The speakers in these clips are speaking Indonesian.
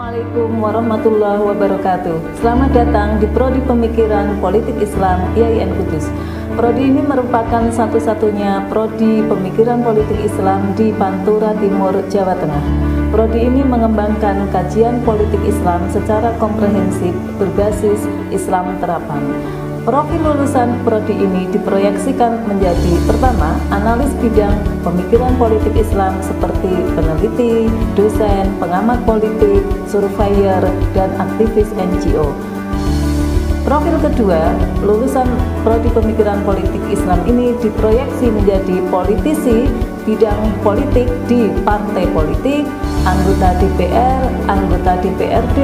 Assalamualaikum warahmatullahi wabarakatuh. Selamat datang di Prodi Pemikiran Politik Islam IAIN Kudus. Prodi ini merupakan satu-satunya Prodi Pemikiran Politik Islam di Pantura Timur, Jawa Tengah. Prodi ini mengembangkan kajian politik Islam secara komprehensif berbasis Islam terapan. Profil lulusan prodi ini diproyeksikan menjadi pertama, analis bidang pemikiran politik Islam seperti peneliti, dosen, pengamat politik, surveyor, dan aktivis NGO. Profil kedua, lulusan prodi pemikiran politik Islam ini diproyeksi menjadi politisi bidang politik di partai politik, anggota DPR, anggota DPRD,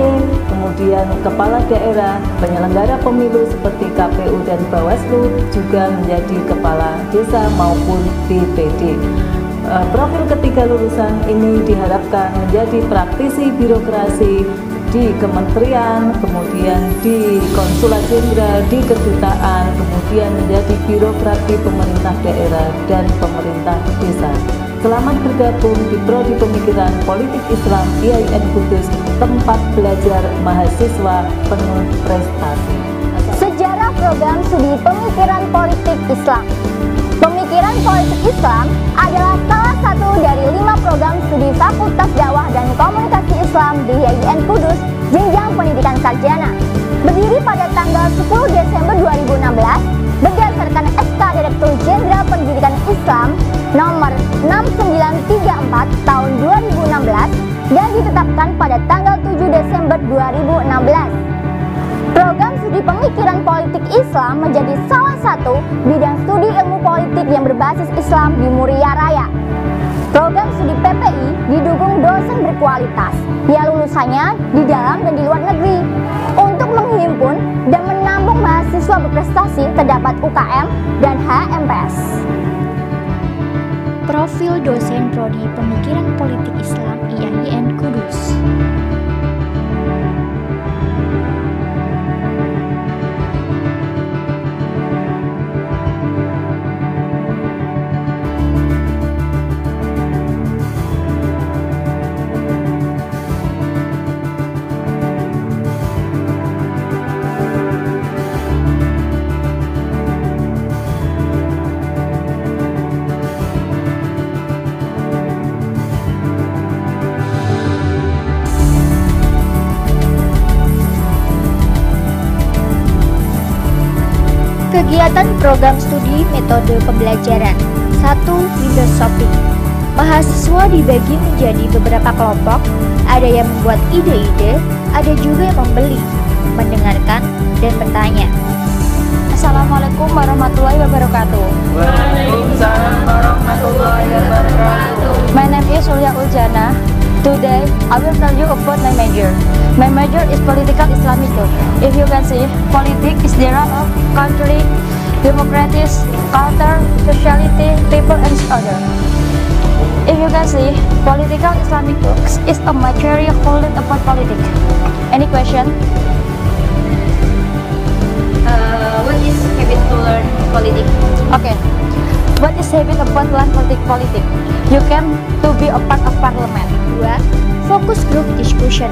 kemudian kepala daerah, penyelenggara pemilu seperti KPU dan Bawaslu, juga menjadi kepala desa maupun DPD. Profil ketiga lulusan ini diharapkan menjadi praktisi birokrasi di kementerian, kemudian di konsulat jenderal, di kedutaan, kemudian menjadi birokrat di pemerintah daerah dan pemerintah desa. Selamat bergabung di Prodi Pemikiran Politik Islam IAIN Kudus, tempat belajar mahasiswa penuh prestasi. Sejarah program studi Pemikiran Politik Islam. Pemikiran Politik Islam adalah salah satu dari 5 program studi Fakultas Dakwah dan Komunikasi Islam di IAIN Kudus, jenjang pendidikan sarjana. Berdiri pada tanggal 10 Desember 2016 berdasarkan SK Direktur Jenderal Pendidikan Islam nomor 6934 tahun 2016 dan ditetapkan pada tanggal 7 Desember 2016. Program studi pemikiran politik Islam menjadi salah satu bidang studi ilmu politik yang berbasis Islam di Muria Raya. Program studi PPI didukung dosen berkualitas yang lulusannya di dalam dan di luar negeri. Untuk menghimpun dan menampung mahasiswa berprestasi terdapat UKM dan HMPS. Profil dosen Prodi Pemikiran Politik Islam IAIN Kudus. Kegiatan program studi metode pembelajaran. 1. Windows shopping. Mahasiswa dibagi menjadi beberapa kelompok, ada yang membuat ide-ide, ada juga yang membeli, mendengarkan, dan bertanya. Assalamualaikum warahmatullahi wabarakatuh. Waalaikumsalam warahmatullahi wabarakatuh. My name is Surya Uljana. Today, I will tell you about my major. My major is Political Islamic Law. If you can see, politics is the role of country, democracy, culture, sociality, people, and other. If you can see, Political Islamic Law is a material holding about politics. Any question? What is habit to learn politics? Okay. What is habit about learn politics? You can to be a part of parliament. 2. Focus group discussion.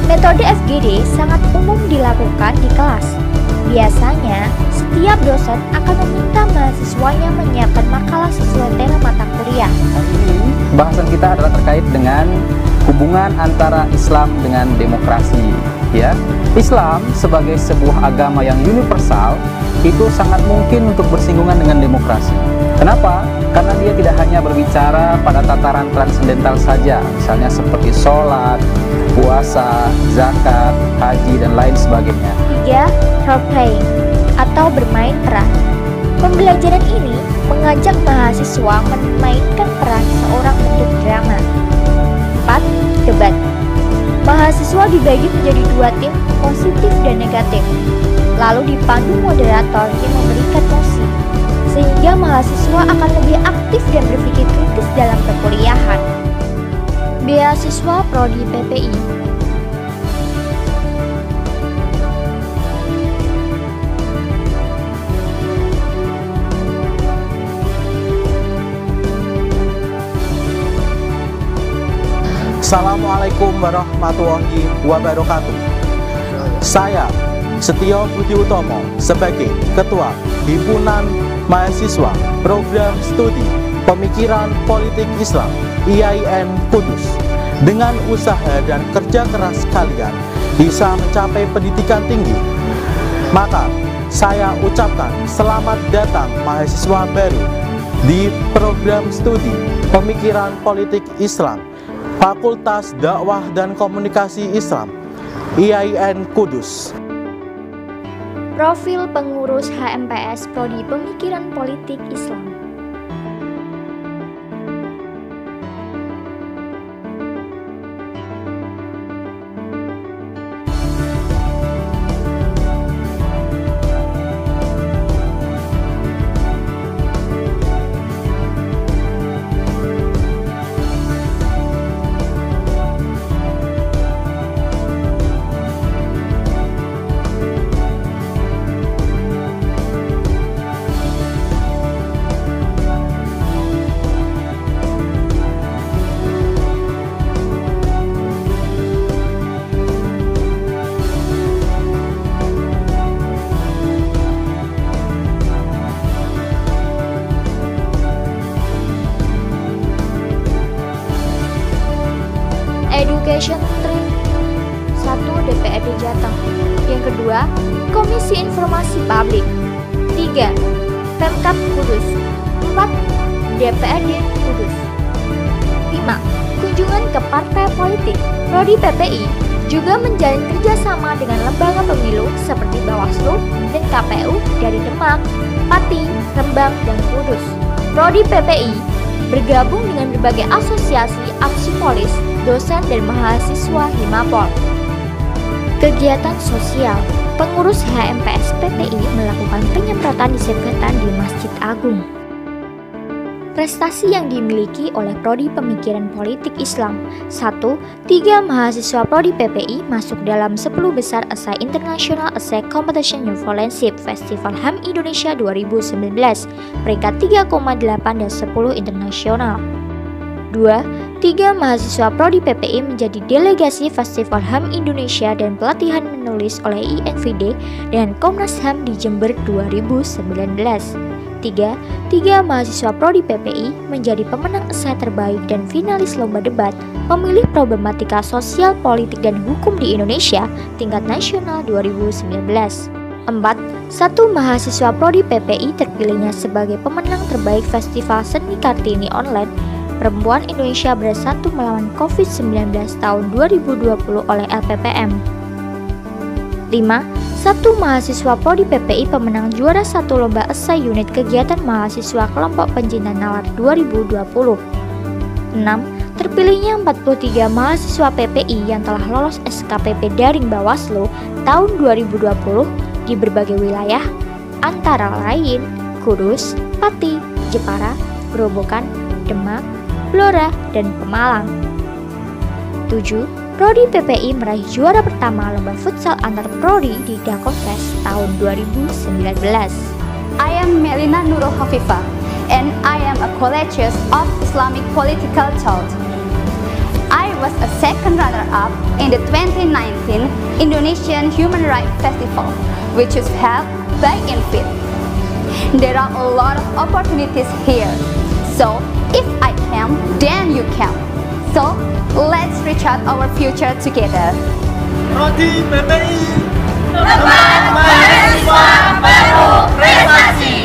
Metode FGD sangat umum dilakukan di kelas. Biasanya, setiap dosen akan meminta mahasiswanya menyiapkan makalah sesuai tema mata kuliah. Hari ini bahasan kita adalah terkait dengan hubungan antara Islam dengan demokrasi. Ya, Islam sebagai sebuah agama yang universal itu sangat mungkin untuk bersinggungan dengan demokrasi. Kenapa? Karena dia tidak hanya berbicara pada tataran transendental saja, misalnya seperti sholat, puasa, zakat, haji, dan lain sebagainya. 3. Role playing atau bermain peran. Pembelajaran ini mengajak mahasiswa memainkan peran seorang bentuk drama. 4. Debat. Mahasiswa dibagi menjadi 2 tim, positif dan negatif. Lalu dipandu moderator yang memberikan mosi, sehingga mahasiswa akan lebih aktif dan berpikir kritis dalam perkuliahan. Beasiswa Prodi PPI. Assalamualaikum warahmatullahi wabarakatuh. Saya Setio Budi Utomo sebagai Ketua Himpunan Mahasiswa Program Studi Pemikiran Politik Islam IAIN Kudus. Dengan usaha dan kerja keras kalian bisa mencapai pendidikan tinggi. Maka saya ucapkan selamat datang mahasiswa baru di Program Studi Pemikiran Politik Islam Fakultas Dakwah dan Komunikasi Islam IAIN Kudus. Profil pengurus HMPS Prodi Pemikiran Politik Islam. Education Stream 1 DPRD Jateng. Yang kedua, Komisi Informasi Publik. 3. Pemkab Kudus. 4. DPRD Kudus. 5. Kunjungan ke partai politik. Prodi PPI juga menjalin kerjasama dengan lembaga pemilu seperti Bawaslu dan KPU dari Demak, Pati, Rembang, dan Kudus. Prodi PPI bergabung dengan berbagai asosiasi aksi polis, dosen, dan mahasiswa Himapol. Kegiatan sosial. Pengurus HMPS PPI melakukan penyemprotan disinfektan di Masjid Agung. Prestasi yang dimiliki oleh Prodi Pemikiran Politik Islam. 1. 3 mahasiswa Prodi PPI masuk dalam 10 besar Esai International Essay Competition New Volunteership Festival HAM Indonesia 2019, peringkat 3,8 dan 10 internasional. 2. 3 mahasiswa Prodi PPI menjadi delegasi Festival HAM Indonesia dan pelatihan menulis oleh INVD dengan Komnas HAM di Jember 2019. 3 mahasiswa Prodi PPI menjadi pemenang esai terbaik dan finalis lomba debat pemilih problematika sosial, politik, dan hukum di Indonesia tingkat nasional 2019. 4. 1 mahasiswa Prodi PPI terpilihnya sebagai pemenang terbaik Festival Seni Kartini Online Perempuan Indonesia Bersatu Melawan COVID-19 tahun 2020 oleh LPPM. 5. 1 mahasiswa Prodi PPI pemenang juara 1 lomba esai unit kegiatan mahasiswa kelompok pencinta nalar 2020. 6. Terpilihnya 43 mahasiswa PPI yang telah lolos SKPP daring Bawaslu tahun 2020 di berbagai wilayah, antara lain Kudus, Pati, Jepara, Gerobokan, Demak, Blora, dan Pemalang. 7. Prodi PPI meraih juara pertama lomba futsal antar prodi di Dakonfest tahun 2019. I am Melina Nurul Hafifah, and I am a collegius of Islamic Political Thought. I was a second runner-up in the 2019 Indonesian Human Rights Festival, which is held by INVIT. There are a lot of opportunities here, so if I can, then you can. So, let's reach out our future together. Prodi PPI, tempat mahasiswa baru prestasi.